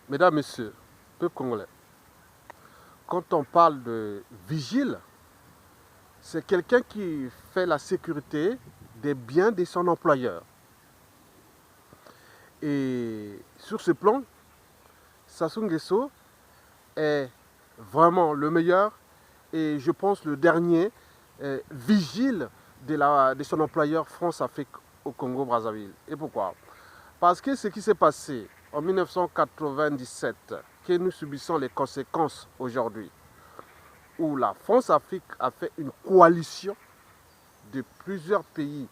Mesdames, Messieurs, peuple congolais, quand on parle de vigile, c'est quelqu'un qui fait la sécurité des biens de son employeur. Et sur ce plan, Sassou Nguesso est vraiment le meilleur et je pense le dernier vigile de son employeur France-Afrique au Congo-Brazzaville. Et pourquoi? Parce que ce qui s'est passé en 1997, que nous subissons les conséquences aujourd'hui, où la France-Afrique a fait une coalition de plusieurs pays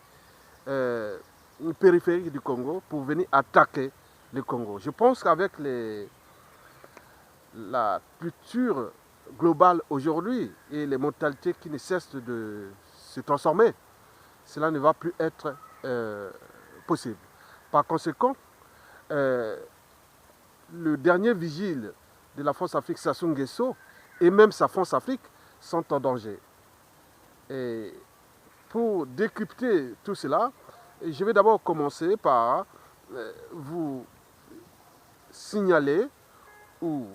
périphériques du Congo pour venir attaquer le Congo. Je pense qu'avec la culture globale aujourd'hui et les mentalités qui ne cessent de se transformer, cela ne va plus être possible. Par conséquent, le dernier vigile de la France-Afrique, Sassou Nguesso, et même sa France-Afrique sont en danger. Et pour décrypter tout cela, je vais d'abord commencer par vous signaler ou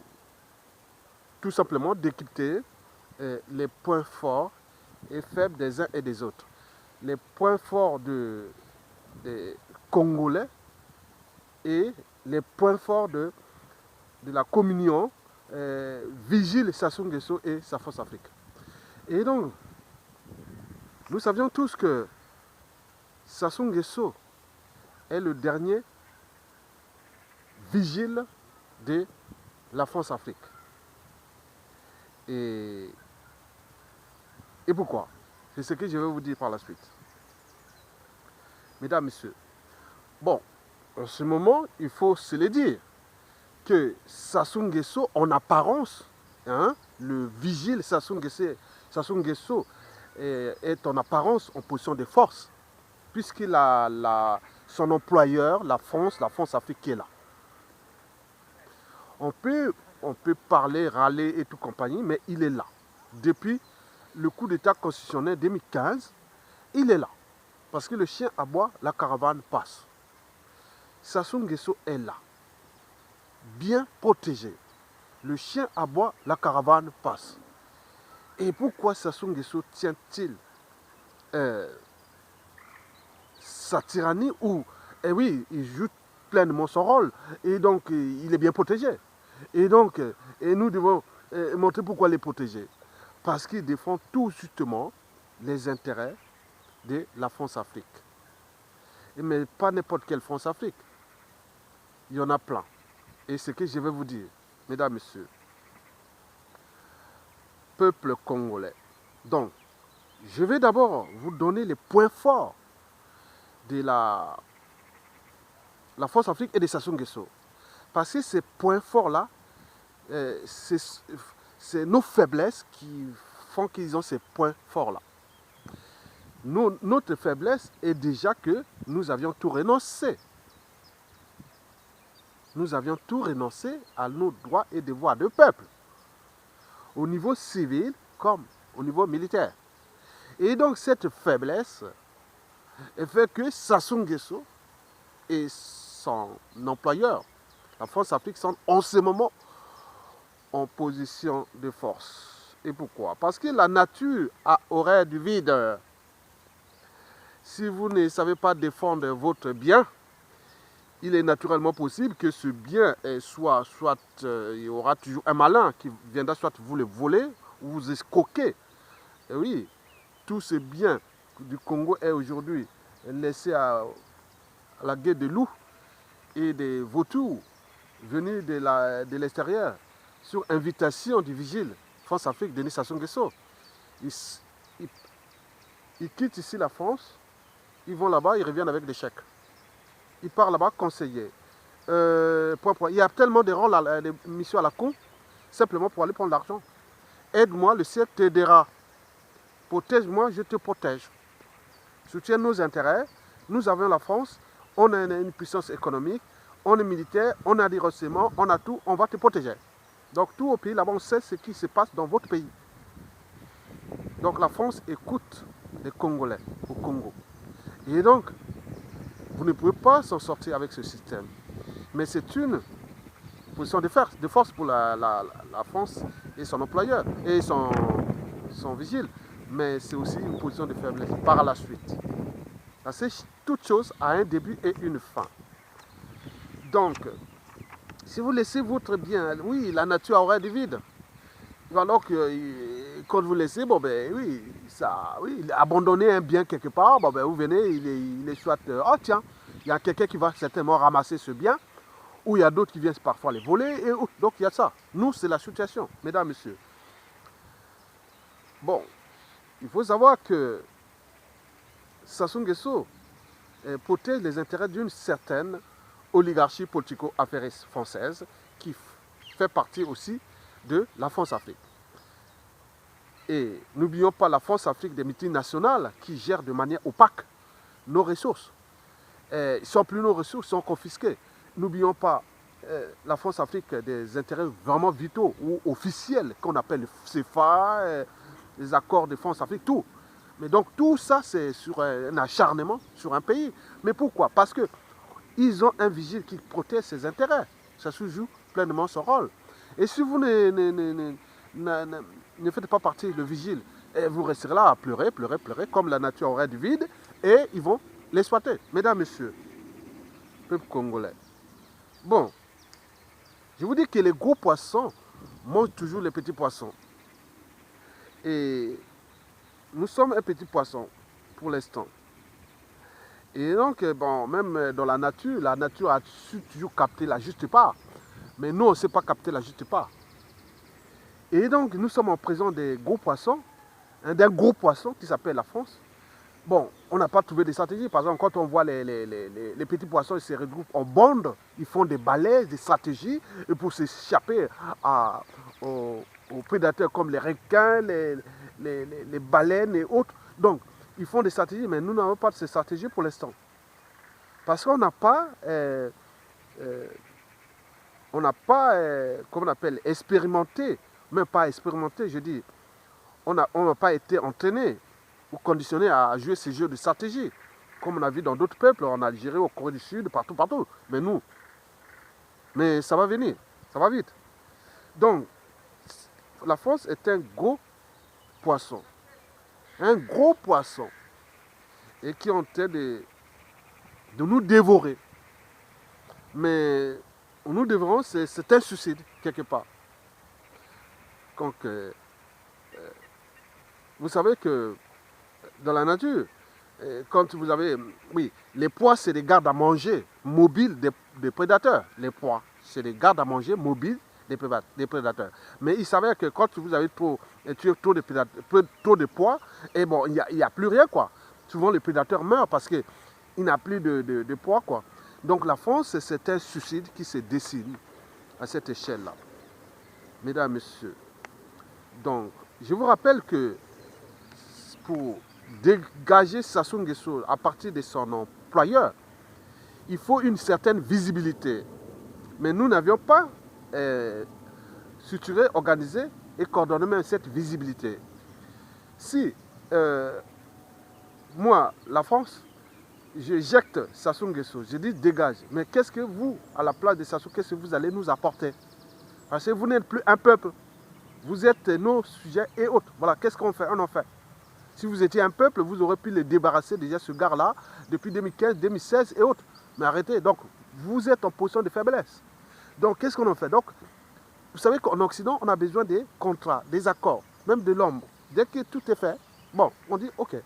tout simplement décrypter les points forts et faibles des uns et des autres. Les points forts des Congolais et les points forts de la communion Vigile Sassou Nguesso et sa France-Afrique. Et donc, nous savions tous que Sassou Nguesso est le dernier vigile de la France-Afrique. Et pourquoi? C'est ce que je vais vous dire par la suite. Mesdames, Messieurs, bon, en ce moment, il faut se le dire que Sassou Nguesso, en apparence, le vigile Sassou Nguesso est en apparence en position de force, puisqu'il a son employeur, la France-Afrique qui est là. On peut parler, râler et tout compagnie, mais il est là. Depuis le coup d'État constitutionnel 2015, il est là. Parce que le chien aboie, la caravane passe. Sassou Nguesso est là, bien protégé. Le chien aboie, la caravane passe. Et pourquoi Sassou Nguesso tient-il sa tyrannie où, eh oui, il joue pleinement son rôle et donc il est bien protégé. Et donc, nous devons montrer pourquoi les protéger. Parce qu'il défend tout justement les intérêts de la France-Afrique. Mais pas n'importe quelle France-Afrique. Il y en a plein. Et ce que je vais vous dire, mesdames, messieurs, peuple congolais. Donc, je vais d'abord vous donner les points forts de la France-Afrique et de Sassou Nguesso. Parce que ces points forts-là, c'est nos faiblesses qui font qu'ils ont ces points forts-là. Notre faiblesse est déjà que nous avions tout renoncé. Nous avions tout renoncé à nos droits et devoirs de peuple, au niveau civil comme au niveau militaire. Et donc cette faiblesse fait que Sassou Nguesso et son employeur, la France-Afrique, sont en ce moment en position de force. Et pourquoi? Parce que la nature a horreur du vide. Si vous ne savez pas défendre votre bien, il est naturellement possible que ce bien soit il y aura toujours un malin qui viendra soit vous le voler ou vous escroquer. Et oui, tout ce bien du Congo est aujourd'hui laissé à la guerre des loups et des vautours venus de l'extérieur sur invitation du vigile France-Afrique Denis Sassou Nguesso. Ils quittent ici la France, ils vont là-bas, ils reviennent avec des chèques. Ils partent là-bas conseiller. Il y a tellement de rôles, de missions à la con, simplement pour aller prendre l'argent. Aide-moi, le ciel t'aidera. Protège-moi, je te protège. Soutiens nos intérêts. Nous avons la France, on a une puissance économique, on est militaire, on a des renseignements, on a tout, on va te protéger. Donc tout au pays, là-bas, on sait ce qui se passe dans votre pays. Donc la France écoute les Congolais au Congo. Et donc, vous ne pouvez pas s'en sortir avec ce système. Mais c'est une position de force pour la France et son employeur et son vigile. Mais c'est aussi une position de faiblesse par la suite. Parce que toute chose a un début et une fin. Donc, si vous laissez votre bien, oui, la nature aura du vide. Alors que quand vous laissez, bon ben oui, abandonner un bien quelque part, bon ben vous venez, il est soit, oh tiens, il y a quelqu'un qui va certainement ramasser ce bien, ou il y a d'autres qui viennent parfois les voler, et donc il y a ça. Nous, c'est la situation, mesdames, messieurs. Bon, il faut savoir que Sassou Nguesso protège les intérêts d'une certaine oligarchie politico-affairiste française qui fait partie aussi de la France-Afrique. Et n'oublions pas la France-Afrique des multinationales qui gèrent de manière opaque nos ressources. Sans plus nos ressources sont confisquées. N'oublions pas la France-Afrique des intérêts vraiment vitaux ou officiels qu'on appelle le CFA, les accords de France-Afrique, tout. Mais donc tout ça, c'est sur un acharnement sur un pays. Mais pourquoi? Parce qu'ils ont un vigile qui protège ses intérêts. Ça joue pleinement son rôle. Et si vous ne faites pas partie le vigile, vous resterez là à pleurer, pleurer, pleurer, comme la nature aurait du vide, et ils vont l'exploiter. Mesdames, messieurs, peuple congolais. Bon, je vous dis que les gros poissons mangent toujours les petits poissons. Et nous sommes un petit poisson pour l'instant. Et donc, bon, même dans la nature a su toujours capter la juste part. Mais nous, on ne sait pas capter la juste part. Et donc, nous sommes en présence des gros poissons, d'un gros poisson qui s'appelle la France. Bon, on n'a pas trouvé de stratégie. Par exemple, quand on voit les petits poissons, ils se regroupent en bandes, ils font des balaises, des stratégies pour s'échapper aux prédateurs comme les requins, les baleines et autres. Donc, ils font des stratégies, mais nous n'avons pas de ces stratégies pour l'instant. Parce qu'on n'a pas, comment on appelle, expérimenté, même pas expérimenté, je dis, on n'a pas été entraîné ou conditionné à jouer ces jeux de stratégie, comme on a vu dans d'autres peuples, en Algérie, au Corée du Sud, partout, partout. Mais ça va venir, ça va vite. Donc, la France est un gros poisson, et qui est en train de nous dévorer. Mais nous dévorons, c'est un suicide, quelque part. Donc, vous savez que dans la nature, quand vous avez... Oui, les pois, c'est des gardes à manger mobiles des prédateurs. Les pois, c'est des gardes à manger mobiles des prédateurs. Mais il s'avère que quand vous avez trop de pois, et bon, il n'y a plus rien, quoi. Souvent, les prédateurs meurent parce qu'il n'a plus de pois, quoi. Donc la France, c'est un suicide qui se dessine à cette échelle-là. Mesdames, Messieurs. Donc, je vous rappelle que pour dégager Sassou Nguesso à partir de son employeur, il faut une certaine visibilité. Mais nous n'avions pas structuré, organisé et coordonné même cette visibilité. Si moi, la France, je jette Sassou Nguesso, je dis dégage. Mais qu'est-ce que vous, à la place de Sassou, qu'est-ce que vous allez nous apporter? Parce que vous n'êtes plus un peuple. Vous êtes nos sujets et autres. Voilà, qu'est-ce qu'on fait? On en fait. Si vous étiez un peuple, vous aurez pu les débarrasser déjà ce gars-là depuis 2015, 2016 et autres. Mais arrêtez. Donc, vous êtes en position de faiblesse. Donc, qu'est-ce qu'on en fait? Donc, vous savez qu'en Occident, on a besoin des contrats, des accords, même de l'ombre. Dès que tout est fait, bon, on dit OK.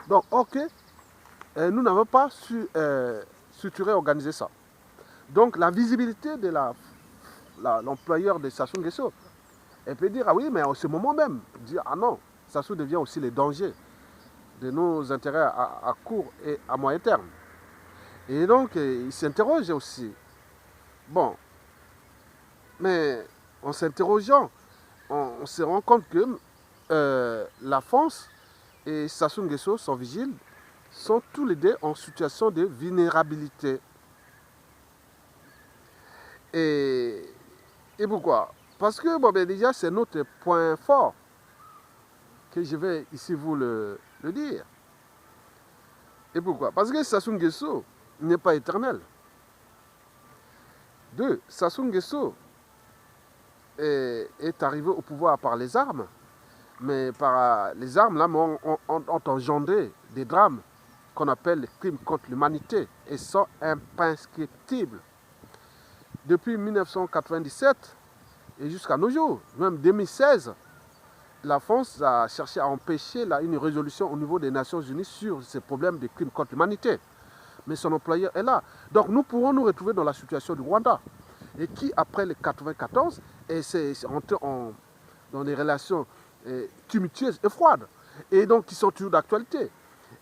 Donc, OK, nous n'avons pas su structurer, organiser ça. Donc, la visibilité de l'employeur de Sassou Nguesso, elle peut dire, ah oui, mais en ce moment même, dire, ah non, Sassou devient aussi les dangers de nos intérêts à court et à moyen terme. Et donc, il s'interroge aussi. Bon, mais en s'interrogeant, on se rend compte que la France et Sassou Nguesso, son vigile, sont tous les deux en situation de vulnérabilité. Et pourquoi? Parce que bon, ben déjà, c'est notre point fort que je vais ici vous le dire. Et pourquoi? Parce que Sassou Nguesso n'est pas éternel. Deux, Sassou Nguesso est arrivé au pouvoir par les armes, mais par les armes là, ont engendré des drames qu'on appelle les crimes contre l'humanité et sont imprescriptibles. Depuis 1997 et jusqu'à nos jours, même 2016, la France a cherché à empêcher une résolution au niveau des Nations Unies sur ces problèmes de crimes contre l'humanité. Mais son employeur est là. Donc nous pourrons nous retrouver dans la situation du Rwanda. Et qui, après le 94, est rentré dans des relations tumultueuses et froides. Et donc qui sont toujours d'actualité.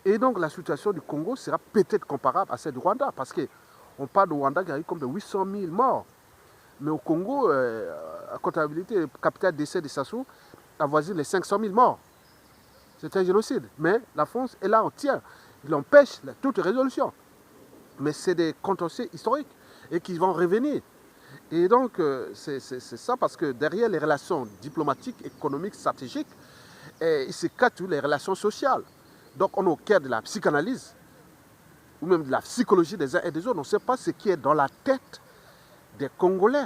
Et donc la situation du Congo sera peut-être comparable à celle du Rwanda. Parce qu'on parle du Rwanda qui a eu comme de 800 000 morts. Mais au Congo, la comptabilité, le capital décès de Sassou avoisine les 500 000 morts. C'est un génocide. Mais la France est là entière. Il empêche toute résolution. Mais c'est des contentieux historiques et qui vont revenir. Et donc, c'est ça parce que derrière les relations diplomatiques, économiques, stratégiques, il se cache les relations sociales. Donc, on est au cœur de la psychanalyse ou même de la psychologie des uns et des autres. On ne sait pas ce qui est dans la tête des Congolais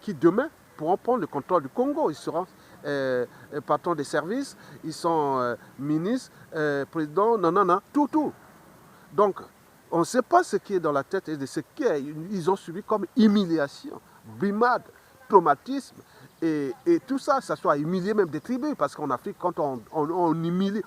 qui, demain, pourront prendre le contrôle du Congo. Ils seront patrons des services, ils sont ministres, présidents, non, tout. Donc, on ne sait pas ce qui est dans la tête et de ce qu'ils ont subi comme humiliation, brimade, traumatisme et tout ça, ça soit humilié même des tribus. Parce qu'en Afrique, quand on humilie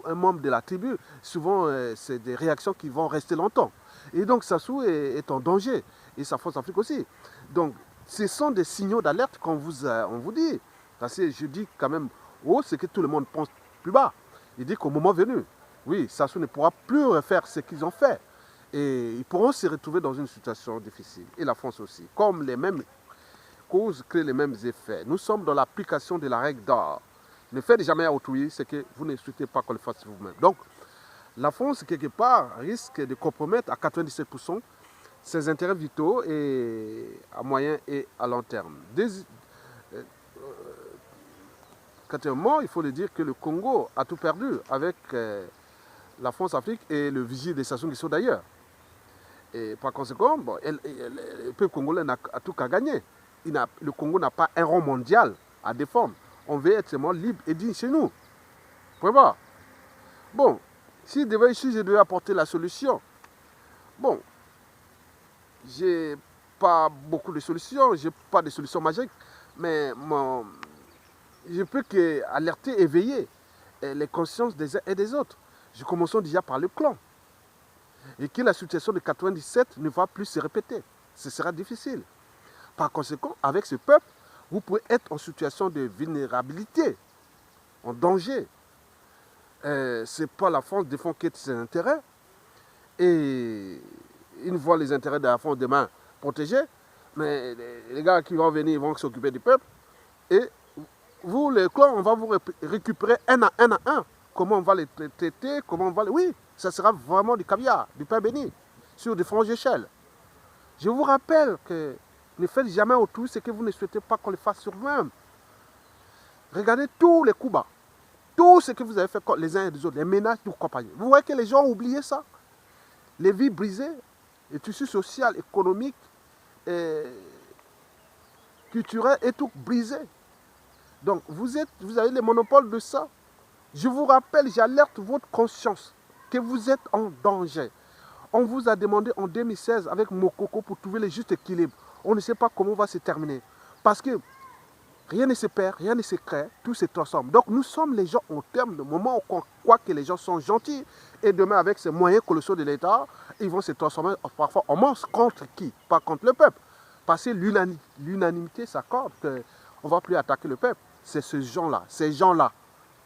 un membre de la tribu, souvent c'est des réactions qui vont rester longtemps. Et donc Sassou est en danger, et sa force Afrique aussi. Donc ce sont des signaux d'alerte qu'on vous dit. Parce que je dis quand même haut, c'est que tout le monde pense plus bas. Il dit qu'au moment venu, oui, Sassou ne pourra plus refaire ce qu'ils ont fait. Et ils pourront se retrouver dans une situation difficile. Et la France aussi. Comme les mêmes causes créent les mêmes effets. Nous sommes dans l'application de la règle d'or. Ne faites jamais à autrui ce que vous ne souhaitez pas qu'on le fasse vous-même. Donc, la France, quelque part, risque de compromettre à 97% ses intérêts vitaux et à moyen et à long terme. Quatrièmement, il faut le dire que le Congo a tout perdu avec la France-Afrique et le vigile de Sassou Nguesso d'ailleurs. Et par conséquent, le peuple congolais a tout qu'à gagner. Le Congo n'a pas un rang mondial à défendre. On veut être seulement libre et digne chez nous. Vous pouvez voir. Bon, si je devais apporter la solution, bon, j'ai pas beaucoup de solutions, j'ai pas de solutions magiques, mais je peux qu'alerter, éveiller les consciences des uns et des autres. Je commençons déjà par le clan. Et que la situation de 97 ne va plus se répéter. Ce sera difficile. Par conséquent, avec ce peuple, vous pouvez être en situation de vulnérabilité, en danger. Ce n'est pas la France défend que ses intérêts. Et une fois les intérêts de la France demain protégés, mais les gars qui vont venir vont s'occuper du peuple. Et vous, les clans, on va vous récupérer un à un. Comment on va les traiter, comment on va les... Oui, ça sera vraiment du caviar, du pain béni, sur des franges échelles. Je vous rappelle que ne faites jamais autour ce que vous ne souhaitez pas qu'on le fasse sur vous-même. Regardez tous les coups bas, tout ce que vous avez fait les uns et les autres, les ménages, tout compagnie. Vous voyez que les gens ont oublié ça. Les vies brisées, les tissus sociaux, économiques, culturels et tout brisé. Donc vous avez le monopole de ça. Je vous rappelle, j'alerte votre conscience que vous êtes en danger. On vous a demandé en 2016 avec Mokoko pour trouver le juste équilibre. On ne sait pas comment va se terminer. Parce que rien ne se perd, rien ne se crée, tout se transforme. Donc nous sommes les gens au terme du moment où on croit que les gens sont gentils. Et demain, avec ces moyens colossaux de l'État, ils vont se transformer parfois en monstres. Contre qui? Pas contre le peuple. Parce que l'unanimité s'accorde qu'on ne va plus attaquer le peuple. C'est ces gens-là.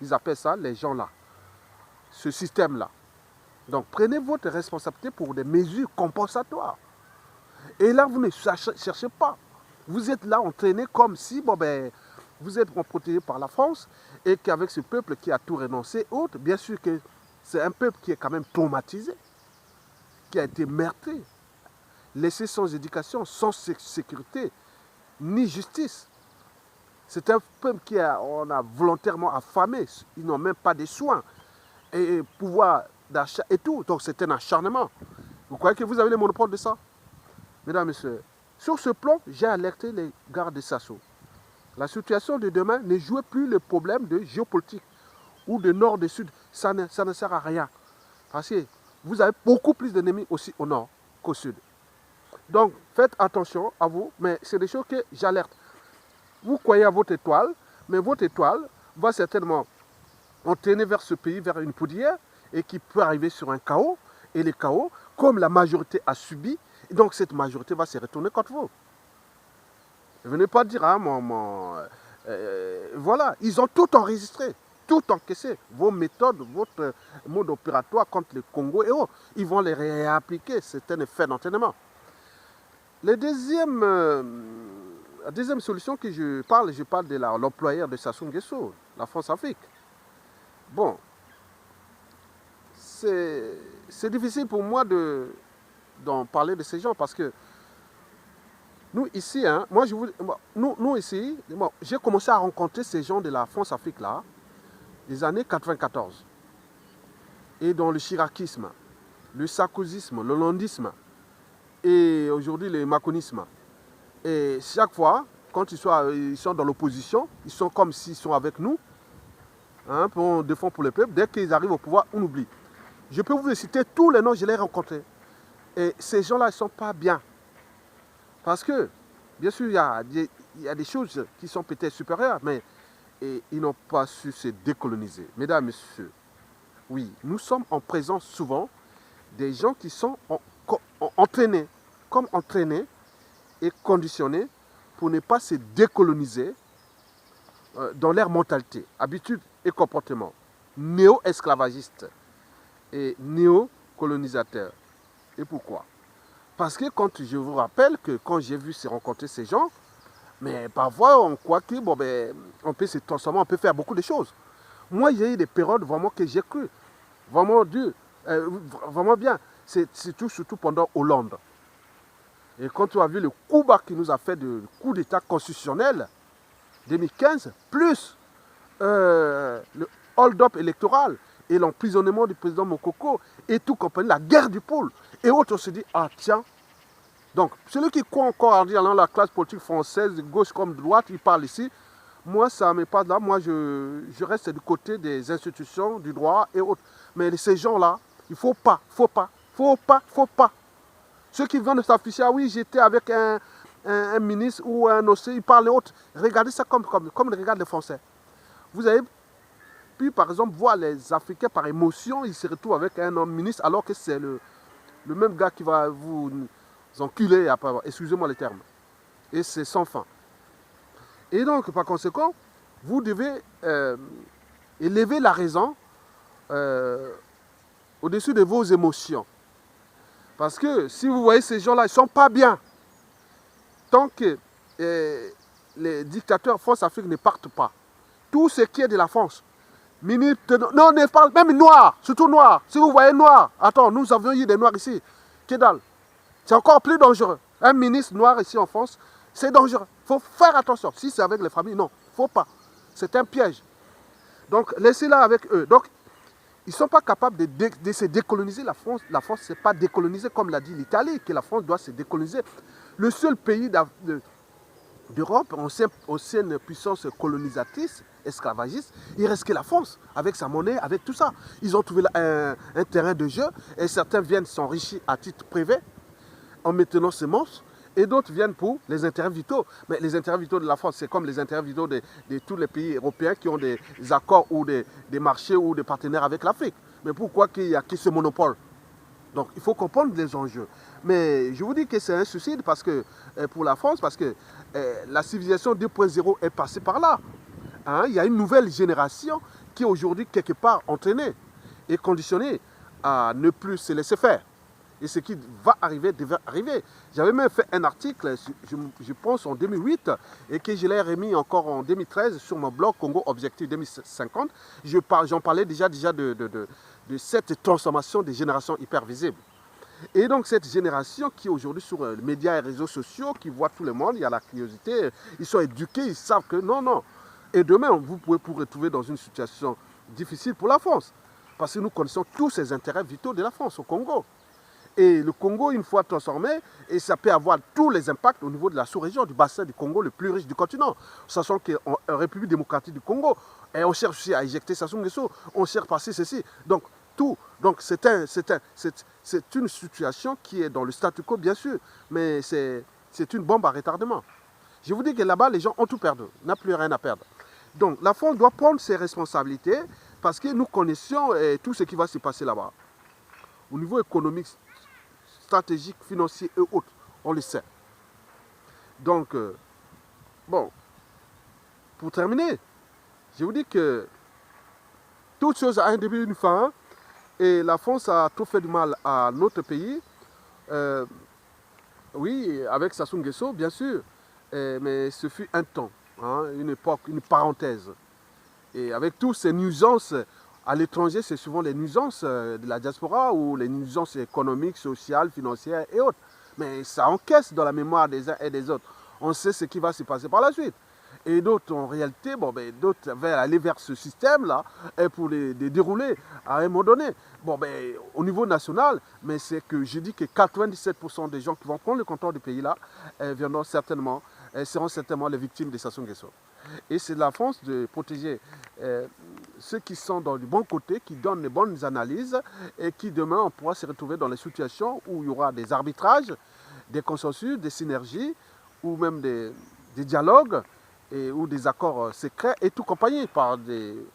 Ils appellent ça les gens-là. Ce système-là. Donc prenez votre responsabilité pour des mesures compensatoires. Et là, vous ne cherchez pas. Vous êtes là entraîné comme si vous êtes protégé par la France et qu'avec ce peuple qui a tout renoncé, bien sûr que c'est un peuple qui est quand même traumatisé, qui a été meurtri, laissé sans éducation, sans sécurité, ni justice. C'est un peuple on a volontairement affamé. Ils n'ont même pas de soins et pouvoir d'achat et tout. Donc c'est un acharnement. Vous croyez que vous avez le monopole de ça? Mesdames, Messieurs, Sur ce plan, j'ai alerté les gardes de Sasso. La situation de demain ne jouait plus le problème de géopolitique ou de nord, de sud. Ça ne sert à rien. Parce que vous avez beaucoup plus d'ennemis aussi au nord qu'au sud. Donc, faites attention à vous, mais c'est des choses que j'alerte. Vous croyez à votre étoile, mais votre étoile va certainement entraîner vers ce pays, vers une poudrière, et qui peut arriver sur un chaos. Et le chaos, comme la majorité a subi, et donc cette majorité va se retourner contre vous. Ne venez pas dire, hein, voilà, ils ont tout enregistré, tout encaissé. Vos méthodes, votre mode opératoire contre le Congo et autres, ils vont les réappliquer. C'est un effet d'entraînement. La deuxième solution que je parle de l'employeur de Sassou Nguesso, la France-Afrique. Bon, c'est difficile pour moi d'en parler de ces gens parce que nous ici, hein, nous ici, bon, j'ai commencé à rencontrer ces gens de la France-Afrique là, des années 94. Et dans le chiracisme, le sarkozysme, le landisme et aujourd'hui le macronisme. Et chaque fois, quand ils sont dans l'opposition, ils sont comme s'ils sont avec nous, hein, on défend pour le peuple. Dès qu'ils arrivent au pouvoir, on oublie. Je peux vous citer tous les noms, je les ai rencontrés. Et ces gens-là, ils ne sont pas bien. Parce que, bien sûr, il y a des choses qui sont peut-être supérieures, mais ils n'ont pas su se décoloniser. Mesdames, Messieurs, oui, nous sommes en présence souvent des gens qui sont entraînés et conditionnés pour ne pas se décoloniser dans leur mentalité, habitude et comportement néo-esclavagiste et néo-colonisateur. Et pourquoi? Parce que quand je vous rappelle que quand j'ai vu rencontrer ces gens, mais parfois on croit que bon, ben, on peut se transformer, on peut faire beaucoup de choses. Moi, il y a eu des périodes vraiment que j'ai cru, vraiment dur, vraiment bien. C'est surtout pendant Hollande. Et quand on a vu le coup bas qu'il nous a fait de coup d'État constitutionnel 2015, plus le hold-up électoral et l'emprisonnement du président Mokoko et tout compagnie, la guerre du pôle. Et autres, on se dit, ah tiens, donc celui qui croit encore à dire dans la classe politique française, de gauche comme de droite, il parle ici. Moi, ça ne m'est pas là. Moi, je reste du côté des institutions, du droit et autres. Mais ces gens-là, il ne faut pas. Ceux qui viennent de s'afficher, ah oui, j'étais avec un ministre ou un OC, ils parlent et autres. Regardez ça comme ils regardent les Français. Vous avez pu, par exemple, voir les Africains par émotion, ils se retrouvent avec un homme ministre, alors que c'est le même gars qui va vous enculer, excusez-moi le terme. Et c'est sans fin. Et donc, par conséquent, vous devez élever la raison au-dessus de vos émotions. Parce que si vous voyez ces gens-là, ils ne sont pas bien. Tant que les dictateurs France-Afrique ne partent pas, tout ce qui est de la France, non, ne parle même noir, surtout noir. Si vous voyez noir, attends, nous avions eu des noirs ici. Kedal, c'est encore plus dangereux. Un ministre noir ici en France, c'est dangereux. Il faut faire attention. Si c'est avec les familles, non, il ne faut pas. C'est un piège. Donc, laissez-la avec eux. Donc, ils ne sont pas capables de se décoloniser. La France ne s'est pas décolonisée, comme l'a dit l'Italie, que la France doit se décoloniser. Le seul pays d'Europe, ancienne puissance colonisatrice, esclavagiste, il reste que la France, avec sa monnaie, avec tout ça. Ils ont trouvé un terrain de jeu, et certains viennent s'enrichir à titre privé, en maintenant semences, et d'autres viennent pour les intérêts vitaux. Mais les intérêts vitaux de la France, c'est comme les intérêts vitaux de tous les pays européens qui ont des accords ou des marchés ou des partenaires avec l'Afrique. Mais pourquoi qu'il y a que ce monopole? Donc il faut comprendre les enjeux. Mais je vous dis que c'est un suicide parce que, pour la France, parce que la civilisation 2.0 est passée par là. Hein? Il y a une nouvelle génération qui est aujourd'hui quelque part entraînée et conditionnée à ne plus se laisser faire. Et ce qui va arriver devait arriver. J'avais même fait un article, je pense en 2008, et que je l'ai remis encore en 2013 sur mon blog Congo Objectif 2050. J'en parlais déjà de cette transformation des générations hyper visibles. Et donc cette génération qui est aujourd'hui sur les médias et réseaux sociaux, qui voit tout le monde, il y a la curiosité, ils sont éduqués, ils savent que non. Et demain, vous pouvez vous retrouver dans une situation difficile pour la France. Parce que nous connaissons tous ces intérêts vitaux de la France au Congo. Et le Congo, une fois transformé, et ça peut avoir tous les impacts au niveau de la sous-région, du bassin du Congo le plus riche du continent. Sachant qu'en République démocratique du Congo, et on cherche aussi à éjecter Sassou Nguesso, on cherche par ceci. Donc, tout. Donc, c'est une situation qui est dans le statu quo, bien sûr, mais c'est une bombe à retardement. Je vous dis que là-bas, les gens ont tout perdu, n'a plus rien à perdre. Donc, la France doit prendre ses responsabilités parce que nous connaissions tout ce qui va se passer là-bas. Au niveau économique, stratégique, financier et autres, on le sait. Donc, bon, pour terminer, je vous dis que toute chose a un début et une fin, et la France a trop fait du mal à notre pays. Oui, avec Sassou Nguesso, bien sûr, mais ce fut un temps, hein, une époque, une parenthèse. Et avec toutes ces nuisances à l'étranger, c'est souvent les nuisances de la diaspora ou les nuisances économiques, sociales, financières et autres. Mais ça encaisse dans la mémoire des uns et des autres. On sait ce qui va se passer par la suite. Et d'autres, en réalité, bon, ben, d'autres veulent aller vers ce système-là pour les dérouler à un moment donné. Bon, ben, au niveau national, mais c'est que je dis que 97% des gens qui vont prendre le contrôle du pays-là seront certainement les victimes de Sassou Nguesso. Et c'est de la France de protéger ceux qui sont dans du bon côté, qui donnent les bonnes analyses et qui demain on pourra se retrouver dans les situations où il y aura des arbitrages, des consensus, des synergies ou même des dialogues ou des accords secrets et tout accompagné par des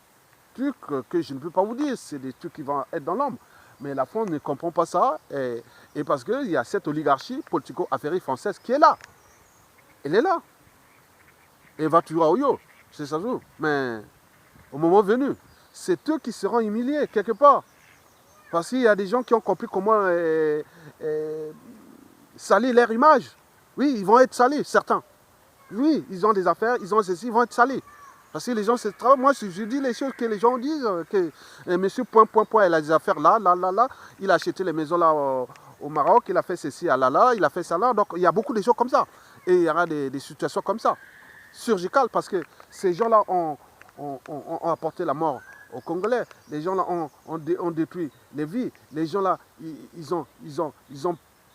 trucs que je ne peux pas vous dire, c'est des trucs qui vont être dans l'ombre. Mais la France ne comprend pas ça et parce qu'il y a cette oligarchie politico-affairiste française qui est là. Elle est là. Et va toujours au yo, c'est ça. Mais au moment venu, c'est eux qui seront humiliés quelque part. Parce qu'il y a des gens qui ont compris comment salir leur image. Oui, ils vont être salis, certains. Oui, ils ont des affaires, ils ont ceci, ils vont être salis. Parce que les gens, c'est très... Moi, je dis les choses que les gens disent, que monsieur point, il a des affaires là, il a acheté les maisons là au Maroc, il a fait ceci à là, il a fait ça là. Donc, il y a beaucoup de choses comme ça. Et il y aura des situations comme ça, surgicales, parce que ces gens-là ont apporté la mort aux Congolais. Les gens-là ont détruit les vies. Les gens-là, ils ont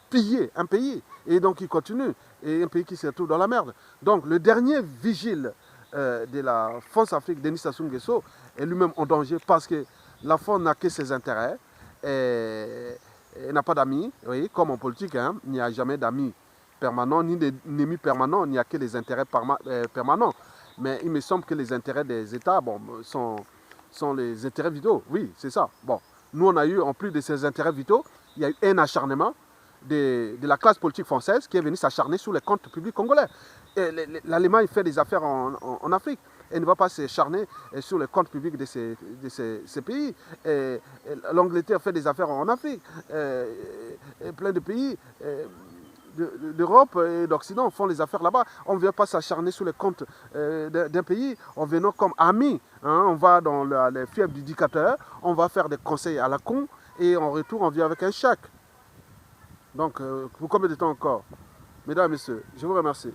pillé un pays. Et donc, ils continuent. Et un pays qui se retrouve dans la merde. Donc, le dernier vigile de la France-Afrique, Denis Sassou Nguesso, est lui-même en danger parce que la France n'a que ses intérêts et n'a pas d'amis. Oui, comme en politique, hein, il n'y a jamais d'amis permanents ni d'ennemis permanents, il n'y a que les intérêts permanents. Mais il me semble que les intérêts des États sont les intérêts vitaux. Oui, c'est ça. Bon, nous, on a eu, en plus de ces intérêts vitaux, il y a eu un acharnement de la classe politique française qui est venue s'acharner sur les comptes publics congolais. L'Allemagne fait des affaires en Afrique. Elle ne va pas s'acharner sur les comptes publics de ces pays. L'Angleterre fait des affaires en Afrique. Plein de pays d'Europe et d'Occident font les affaires là-bas. On ne vient pas s'acharner sur les comptes d'un pays en venant comme amis. Hein. On va dans les fièvres du dictateur, on va faire des conseils à la con et en retour on vient avec un chèque. Donc, pour combien de temps encore? Mesdames et messieurs, je vous remercie.